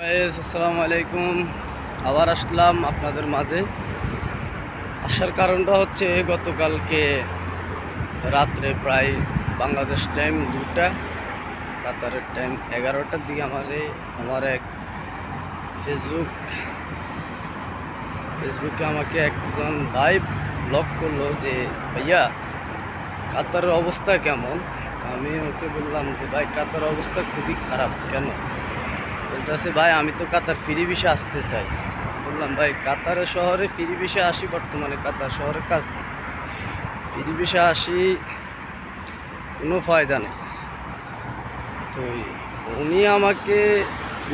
আসসালামু আলাইকুম। আবার আসলাম আপনাদের মাঝে। আসার কারণটা হচ্ছে গতকালকে রাত্রে প্রায় বাংলাদেশ টাইম 2টা, কাতারের টাইম 11টার দিকে আমার এক ফেসবুকে আমাকে একজন ভাই ব্লগ করলো যে ভাইয়া কাতারের অবস্থা কেমন। আমি ওকে বললাম যে ভাই কাতার অবস্থা খুবই খারাপ। কেন? বলতেছে ভাই আমি তো কাতার ফ্রি ভিসা আসতে চাই। বললাম ভাই কাতারের শহরে ফ্রি ভিসা আসি, বর্তমানে কাতার শহরে কাজ নেই, ফ্রি ভিসা আসি কোনো ফায়দা নেই। তো উনি আমাকে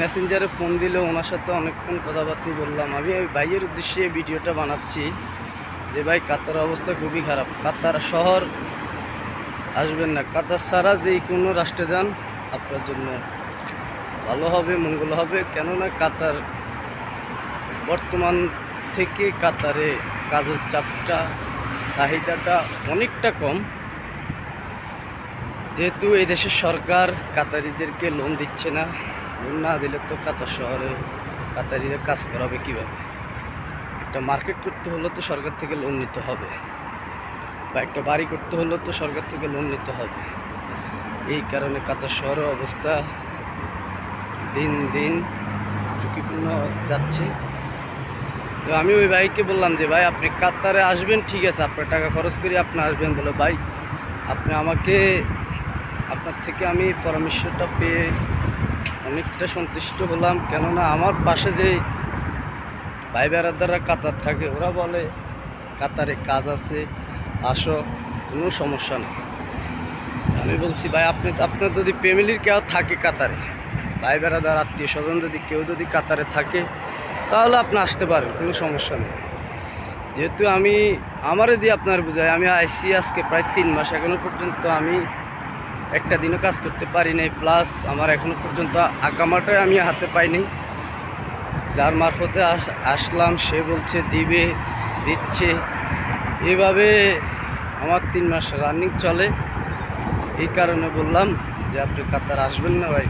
মেসেঞ্জারে ফোন দিলে ওনার সাথে অনেকক্ষণ কথাবার্তা বললাম। আমি ওই ভাইয়ের উদ্দেশ্যে ভিডিওটা বানাচ্ছি যে ভাই কাতার অবস্থা খুবই খারাপ। কাতার শহর আসবেন না, কাতার ছাড়া যেই কোনো রাষ্ট্রে যান আপনার জন্য ভালো হবে, মঙ্গল হবে। কেননা কাতার বর্তমান থেকে কাতারে কাজের চাপটা, চাহিদাটা অনেকটা কম। যেহেতু এই দেশের সরকার কাতারিদেরকে লোন দিচ্ছে না, লোন না দিলে তো কাতার শহরে কাতারিরা কাজ করাবে কীভাবে? একটা মার্কেট করতে হলে তো সরকার থেকে লোন নিতে হবে, বা একটা বাড়ি করতে হলে তো সরকার থেকে লোন নিতে হবে। এই কারণে কাতার শহরের অবস্থা দিন দিন ঝুঁকিপূর্ণ যাচ্ছে। তো আমি ওই ভাইকে বললাম যে ভাই আপনি কাতারে আসবেন, ঠিক আছে, আপনার টাকা খরচ করে আপনি আসবেন। বলে ভাই আপনি আমাকে, আপনার থেকে আমি পরামর্শটা পেয়ে অনেকটা সন্তুষ্ট হলাম। কেননা আমার পাশে যে ভাই বেড়াদাররা কাতার থাকে ওরা বলে কাতারে কাজ আছে, আসো, কোনো সমস্যা নেই। আমি বলছি ভাই আপনার যদি ফ্যামিলির কেউ থাকে কাতারে, ভাই বেড়াদার আত্মীয় স্বজন যদি কেউ কাতারে থাকে তাহলে আপনি আসতে পারেন, কোনো সমস্যা নেই। যেহেতু আমারে দিয়ে আপনার বোঝায়, আমি আইসি আজকে প্রায় 3 মাস, এখনও পর্যন্ত আমি একটা দিনও কাজ করতে পারি নাই। প্লাস আমার এখনও পর্যন্ত আকামাটাই আমি হাতে পাইনি। যার মারফতে আসলাম সে বলছে দিচ্ছে, এইভাবে আমার 3 মাস রানিং চলে। এই কারণে বললাম যে আপনি কাতার আসবেন না ভাই।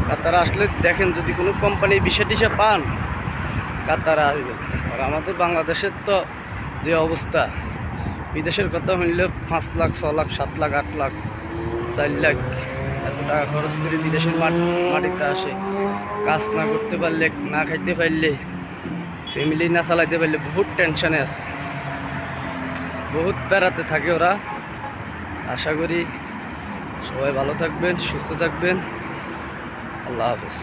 কাতার আসলে দেখেন যদি কোনো কোম্পানি ভিসা টিসা পান কাতার আসবেন। আর আমাদের বাংলাদেশের তো যে অবস্থা, বিদেশের কথা হইলে 5 লাখ 6 লাখ 7 লাখ 8 লাখ 4 লাখ এত টাকা খরচ করে বিদেশের মাটিতে আসে। কাজ না করতে পারলে, না খাইতে পারলে, ফ্যামিলি না চালাইতে পারলে বহুত টেনশনে আছে, বহুত প্যারাতে থাকে ওরা। আশা করি সবাই ভালো থাকবেন, সুস্থ থাকবেন। আল্লাহ হাফেজ।